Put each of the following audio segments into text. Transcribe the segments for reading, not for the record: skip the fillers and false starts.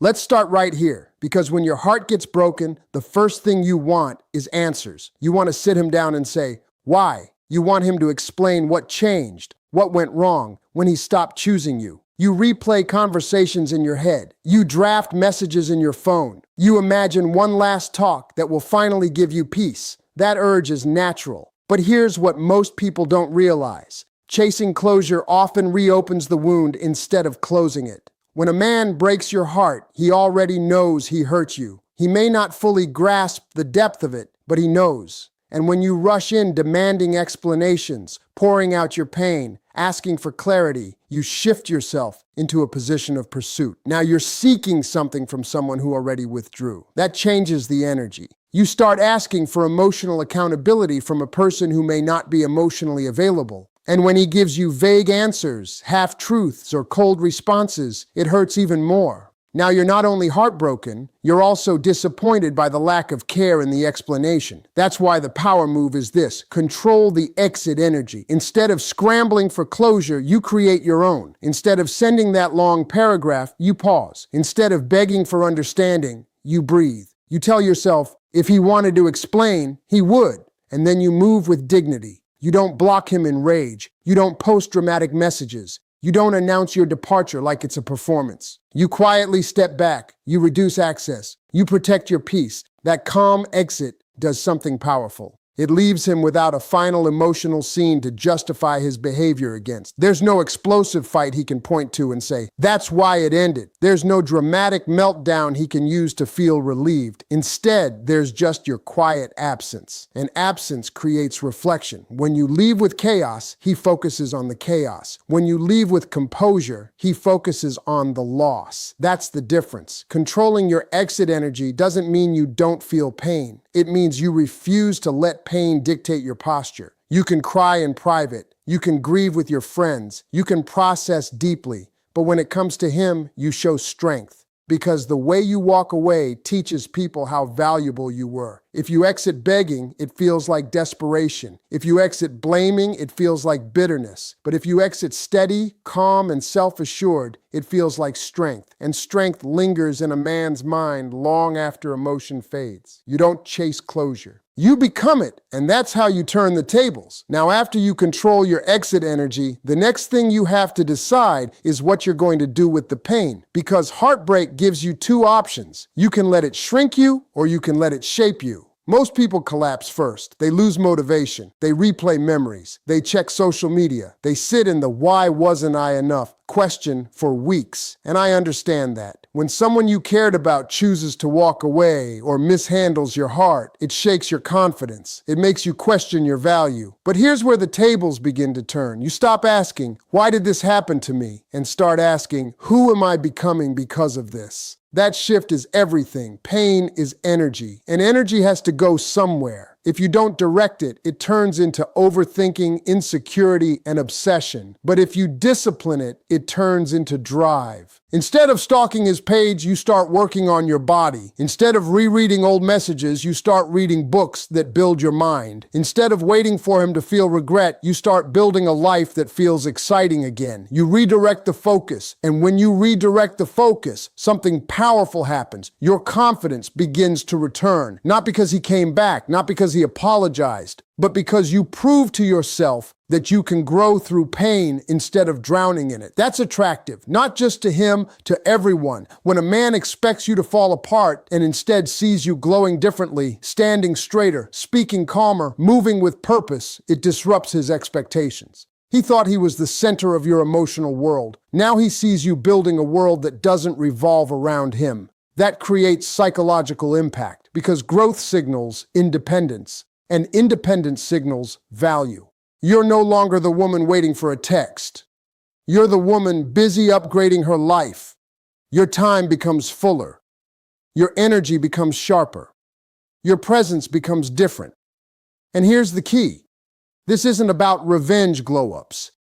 Let's start right here, because when your heart gets broken, the first thing you want is answers. You want to sit him down and say, why? You want him to explain what changed, what went wrong, when he stopped choosing you. You replay conversations in your head. You draft messages in your phone. You imagine one last talk that will finally give you peace. That urge is natural. But here's what most people don't realize. Chasing closure often reopens the wound instead of closing it. When a man breaks your heart, he already knows he hurt you. He may not fully grasp the depth of it, but he knows. And when you rush in demanding explanations, pouring out your pain, asking for clarity, you shift yourself into a position of pursuit. Now you're seeking something from someone who already withdrew. That changes the energy. You start asking for emotional accountability from a person who may not be emotionally available. And when he gives you vague answers, half-truths, or cold responses, it hurts even more. Now you're not only heartbroken, you're also disappointed by the lack of care in the explanation. That's why the power move is this: control the exit energy. Instead of scrambling for closure, you create your own. Instead of sending that long paragraph, you pause. Instead of begging for understanding, you breathe. You tell yourself, if he wanted to explain, he would. And then you move with dignity. You don't block him in rage. You don't post dramatic messages. You don't announce your departure like it's a performance. You quietly step back. You reduce access. You protect your peace. That calm exit does something powerful. It leaves him without a final emotional scene to justify his behavior against. There's no explosive fight he can point to and say, that's why it ended. There's no dramatic meltdown he can use to feel relieved. Instead, there's just your quiet absence. And absence creates reflection. When you leave with chaos, he focuses on the chaos. When you leave with composure, he focuses on the loss. That's the difference. Controlling your exit energy doesn't mean you don't feel pain. It means you refuse to let pain dictate your posture. You can cry in private. You can grieve with your friends. You can process deeply. But when it comes to him, you show strength. Because the way you walk away teaches people how valuable you were. If you exit begging, it feels like desperation. If you exit blaming, it feels like bitterness. But if you exit steady, calm, and self-assured, it feels like strength. And strength lingers in a man's mind long after emotion fades. You don't chase closure. You become it, and that's how you turn the tables. Now, after you control your exit energy, the next thing you have to decide is what you're going to do with the pain. Because heartbreak gives you two options. You can let it shrink you, or you can let it shape you. Most people collapse first. They lose motivation. They replay memories. They check social media. They sit in the "why wasn't I enough" question for weeks. And I understand that. When someone you cared about chooses to walk away or mishandles your heart, it shakes your confidence. It makes you question your value. But here's where the tables begin to turn. You stop asking, "Why did this happen to me?" and start asking, "Who am I becoming because of this?" That shift is everything. Pain is energy, and energy has to go somewhere. If you don't direct it, it turns into overthinking, insecurity, and obsession. But if you discipline it, it turns into drive. Instead of stalking his page, you start working on your body. Instead of rereading old messages, you start reading books that build your mind. Instead of waiting for him to feel regret, you start building a life that feels exciting again. You redirect the focus, and when you redirect the focus, something powerful happens. Your confidence begins to return. Not because he came back, not because he apologized, but because you prove to yourself that you can grow through pain instead of drowning in it. That's attractive, not just to him, to everyone. When a man expects you to fall apart and instead sees you glowing differently, standing straighter, speaking calmer, moving with purpose, it disrupts his expectations. He thought he was the center of your emotional world. Now he sees you building a world that doesn't revolve around him. That creates psychological impact because growth signals independence, and independence signals value. You're no longer the woman waiting for a text. You're the woman busy upgrading her life. Your time becomes fuller. Your energy becomes sharper. Your presence becomes different. And here's the key. This isn't about revenge glow-ups.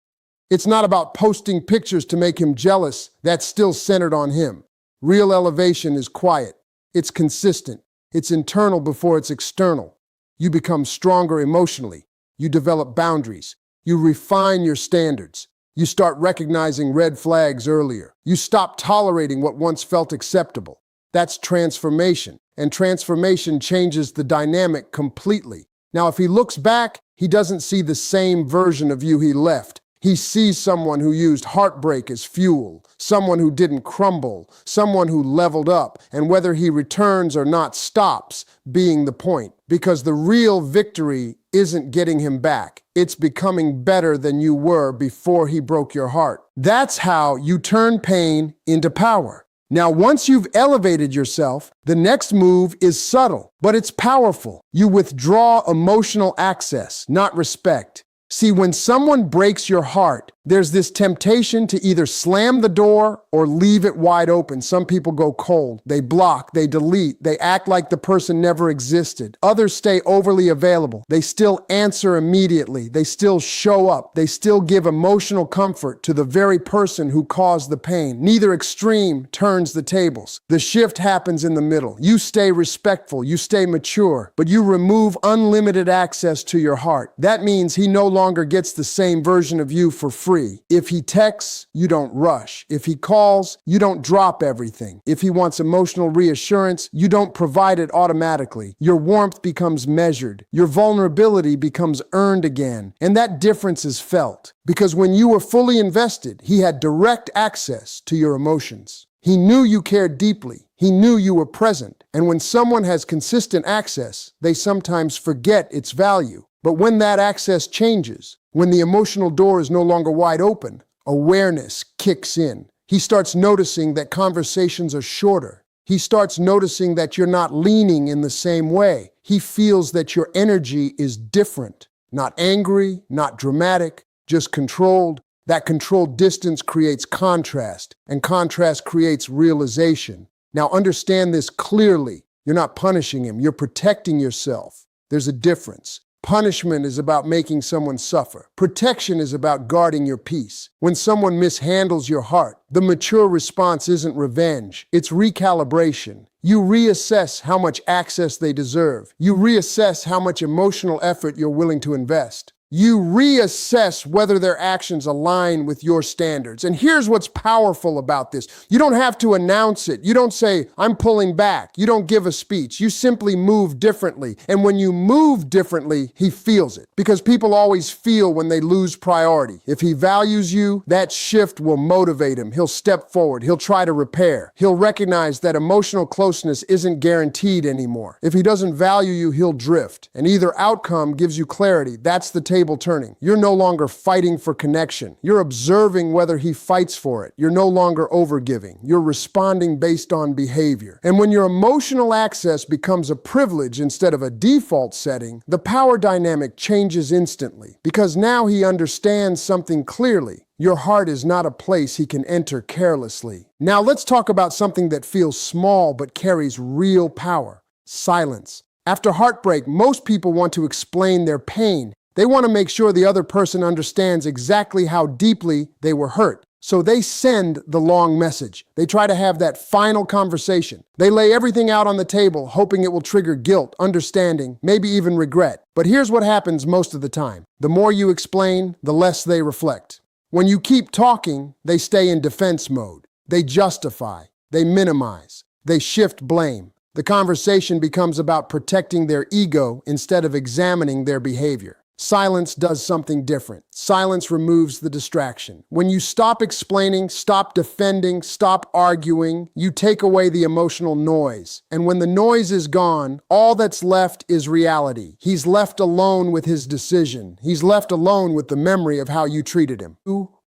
It's not about posting pictures to make him jealous. That's still centered on him. Real elevation is quiet. It's consistent. It's internal before it's external. You become stronger emotionally. You develop boundaries. You refine your standards. You start recognizing red flags earlier. You stop tolerating what once felt acceptable. That's transformation, and transformation changes the dynamic completely. Now, if he looks back, he doesn't see the same version of you he left. He sees someone who used heartbreak as fuel, someone who didn't crumble, someone who leveled up, and whether he returns or not stops being the point. Because the real victory isn't getting him back. It's becoming better than you were before he broke your heart. That's how you turn pain into power. Now, once you've elevated yourself, the next move is subtle, but it's powerful. You withdraw emotional access, not respect. See, when someone breaks your heart, there's this temptation to either slam the door or leave it wide open. Some people go cold. They block, they delete, they act like the person never existed. Others stay overly available. They still answer immediately. They still show up. They still give emotional comfort to the very person who caused the pain. Neither extreme turns the tables. The shift happens in the middle. You stay respectful, you stay mature, but you remove unlimited access to your heart. That means he no longer gets the same version of you for free. If he texts, you don't rush. If he calls, you don't drop everything. If he wants emotional reassurance, you don't provide it automatically. Your warmth becomes measured. Your vulnerability becomes earned again. And that difference is felt. Because when you were fully invested, he had direct access to your emotions. He knew you cared deeply. He knew you were present. And when someone has consistent access, they sometimes forget its value. But when that access changes, when the emotional door is no longer wide open, awareness kicks in. He starts noticing that conversations are shorter. He starts noticing that you're not leaning in the same way. He feels that your energy is different, not angry, not dramatic, just controlled. That controlled distance creates contrast, and contrast creates realization. Now understand this clearly. You're not punishing him, you're protecting yourself. There's a difference. Punishment is about making someone suffer. Protection is about guarding your peace. When someone mishandles your heart, the mature response isn't revenge, it's recalibration. You reassess how much access they deserve. You reassess how much emotional effort you're willing to invest. You reassess whether their actions align with your standards. And here's what's powerful about this. You don't have to announce it. You don't say, I'm pulling back. You don't give a speech. You simply move differently. And when you move differently, he feels it. Because people always feel when they lose priority. If he values you, that shift will motivate him. He'll step forward. He'll try to repair. He'll recognize that emotional closeness isn't guaranteed anymore. If he doesn't value you, he'll drift. And either outcome gives you clarity. That's the table turning. You're no longer fighting for connection. You're observing whether he fights for it. You're no longer overgiving. You're responding based on behavior. And when your emotional access becomes a privilege instead of a default setting, the power dynamic changes instantly because now he understands something clearly. Your heart is not a place he can enter carelessly. Now let's talk about something that feels small but carries real power: silence. After heartbreak, most people want to explain their pain. They want to make sure the other person understands exactly how deeply they were hurt. So they send the long message. They try to have that final conversation. They lay everything out on the table, hoping it will trigger guilt, understanding, maybe even regret. But here's what happens most of the time. The more you explain, the less they reflect. When you keep talking, they stay in defense mode. They justify, they minimize, they shift blame. The conversation becomes about protecting their ego instead of examining their behavior. Silence does something different. Silence removes the distraction. When you stop explaining, stop defending, stop arguing, you take away the emotional noise. And when the noise is gone, all that's left is reality. He's left alone with his decision. He's left alone with the memory of how you treated him.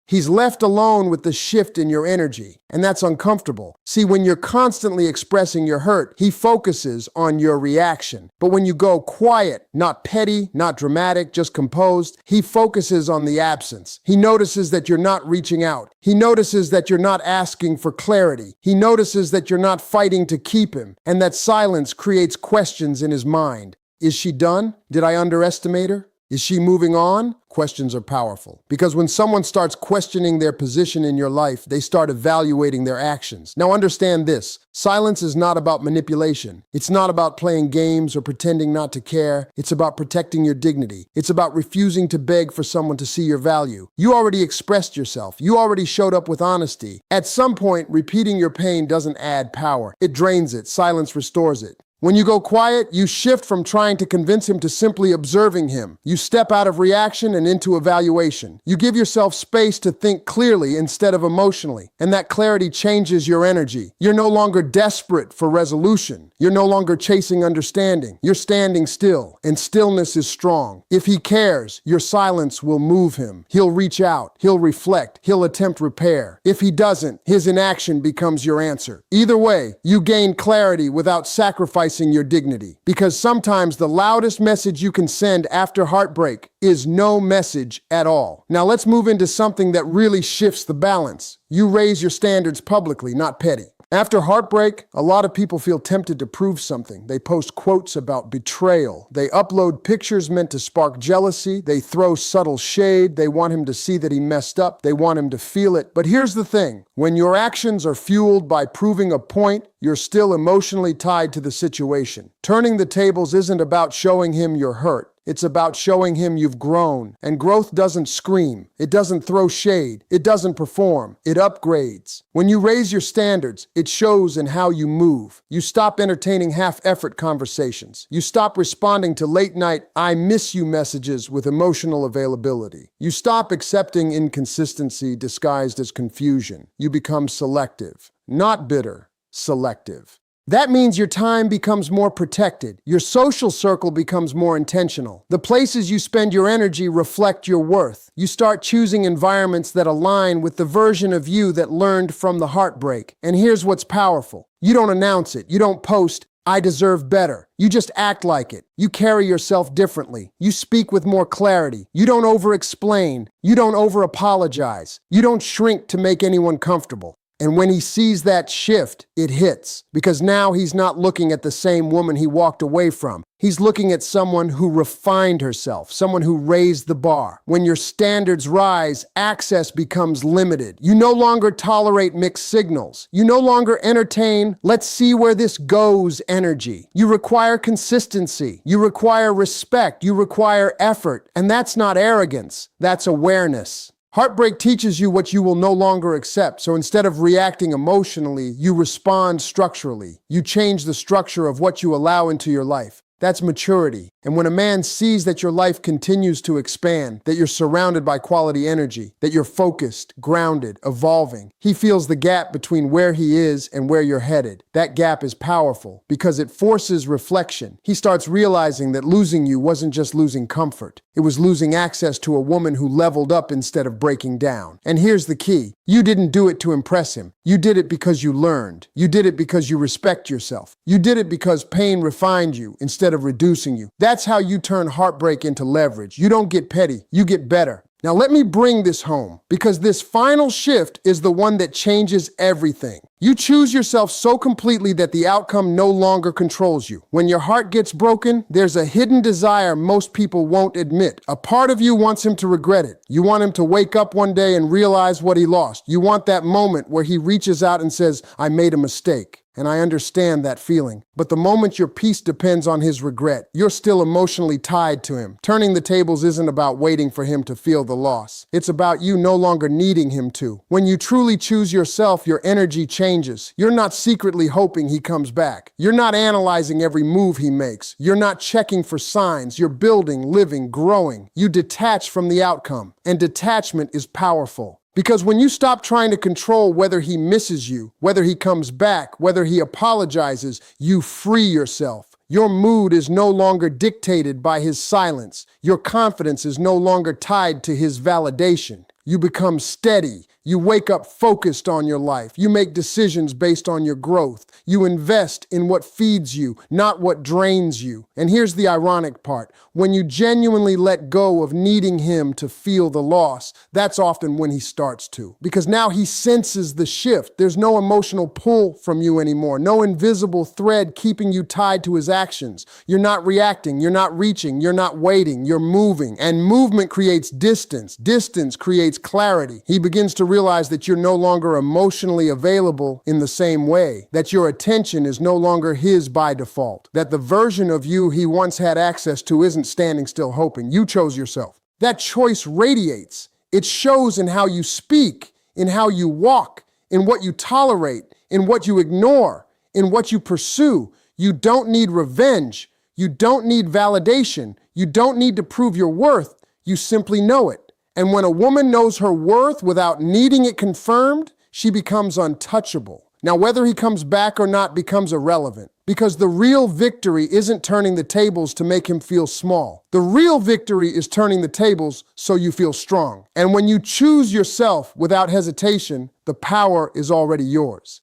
He's left alone with the shift in your energy, and that's uncomfortable. See, when you're constantly expressing your hurt, he focuses on your reaction. But when you go quiet, not petty, not dramatic, just composed, he focuses on the absence. He notices that you're not reaching out. He notices that you're not asking for clarity. He notices that you're not fighting to keep him, and that silence creates questions in his mind. Is she done? Did I underestimate her? Is she moving on? Questions are powerful. Because when someone starts questioning their position in your life, they start evaluating their actions. Now understand this. Silence is not about manipulation. It's not about playing games or pretending not to care. It's about protecting your dignity. It's about refusing to beg for someone to see your value. You already expressed yourself. You already showed up with honesty. At some point, repeating your pain doesn't add power. It drains it. Silence restores it. When you go quiet, you shift from trying to convince him to simply observing him. You step out of reaction and into evaluation. You give yourself space to think clearly instead of emotionally, and that clarity changes your energy. You're no longer desperate for resolution. You're no longer chasing understanding. You're standing still, and stillness is strong. If he cares, your silence will move him. He'll reach out. He'll reflect. He'll attempt repair. If he doesn't, his inaction becomes your answer. Either way, you gain clarity without sacrificing your dignity. Because sometimes the loudest message you can send after heartbreak is no message at all. Now let's move into something that really shifts the balance. You raise your standards publicly, not petty. After heartbreak, a lot of people feel tempted to prove something. They post quotes about betrayal. They upload pictures meant to spark jealousy. They throw subtle shade. They want him to see that he messed up. They want him to feel it. But here's the thing. When your actions are fueled by proving a point, you're still emotionally tied to the situation. Turning the tables isn't about showing him you're hurt. It's about showing him you've grown. And growth doesn't scream. It doesn't throw shade. It doesn't perform. It upgrades. When you raise your standards, it shows in how you move. You stop entertaining half-effort conversations. You stop responding to late-night "I miss you" messages with emotional availability. You stop accepting inconsistency disguised as confusion. You become selective. Not bitter. Selective. That means your time becomes more protected. Your social circle becomes more intentional. The places you spend your energy reflect your worth. You start choosing environments that align with the version of you that learned from the heartbreak. And here's what's powerful. You don't announce it. You don't post, "I deserve better." You just act like it. You carry yourself differently. You speak with more clarity. You don't over-explain. You don't over-apologize. You don't shrink to make anyone comfortable. And when he sees that shift, it hits. Because now he's not looking at the same woman he walked away from. He's looking at someone who refined herself, someone who raised the bar. When your standards rise, access becomes limited. You no longer tolerate mixed signals. You no longer entertain, "let's see where this goes" energy. You require consistency. You require respect. You require effort. And that's not arrogance. That's awareness. Heartbreak teaches you what you will no longer accept, so instead of reacting emotionally, you respond structurally. You change the structure of what you allow into your life. That's maturity. And when a man sees that your life continues to expand, that you're surrounded by quality energy, that you're focused, grounded, evolving, he feels the gap between where he is and where you're headed. That gap is powerful because it forces reflection. He starts realizing that losing you wasn't just losing comfort. It was losing access to a woman who leveled up instead of breaking down. And here's the key. You didn't do it to impress him. You did it because you learned. You did it because you respect yourself. You did it because pain refined you instead of reducing you. That's how you turn heartbreak into leverage. You don't get petty, you get better. Now let me bring this home, because this final shift is the one that changes everything. You choose yourself so completely that the outcome no longer controls you. When your heart gets broken, there's a hidden desire most people won't admit. A part of you wants him to regret it. You want him to wake up one day and realize what he lost. You want that moment where he reaches out and says, "I made a mistake." And I understand that feeling. But the moment your peace depends on his regret, you're still emotionally tied to him. Turning the tables isn't about waiting for him to feel the loss. It's about you no longer needing him to. When you truly choose yourself, your energy changes. You're not secretly hoping he comes back. You're not analyzing every move he makes. You're not checking for signs. You're building, living, growing. You detach from the outcome. And detachment is powerful. Because when you stop trying to control whether he misses you, whether he comes back, whether he apologizes, you free yourself. Your mood is no longer dictated by his silence. Your confidence is no longer tied to his validation. You become steady, You wake up focused on your life. You make decisions based on your growth. You invest in what feeds you, not what drains you. And here's the ironic part. When you genuinely let go of needing him to feel the loss, that's often when he starts to. Because now he senses the shift. There's no emotional pull from you anymore. No invisible thread keeping you tied to his actions. You're not reacting. You're not reaching. You're not waiting. You're moving. And movement creates distance. Distance creates clarity. He begins to realize that you're no longer emotionally available in the same way, that your attention is no longer his by default, that the version of you he once had access to isn't standing still hoping. You chose yourself. That choice radiates. It shows in how you speak, in how you walk, in what you tolerate, in what you ignore, in what you pursue. You don't need revenge. You don't need validation. You don't need to prove your worth. You simply know it. And when a woman knows her worth without needing it confirmed, she becomes untouchable. Now, whether he comes back or not becomes irrelevant, because the real victory isn't turning the tables to make him feel small. The real victory is turning the tables so you feel strong. And when you choose yourself without hesitation, the power is already yours.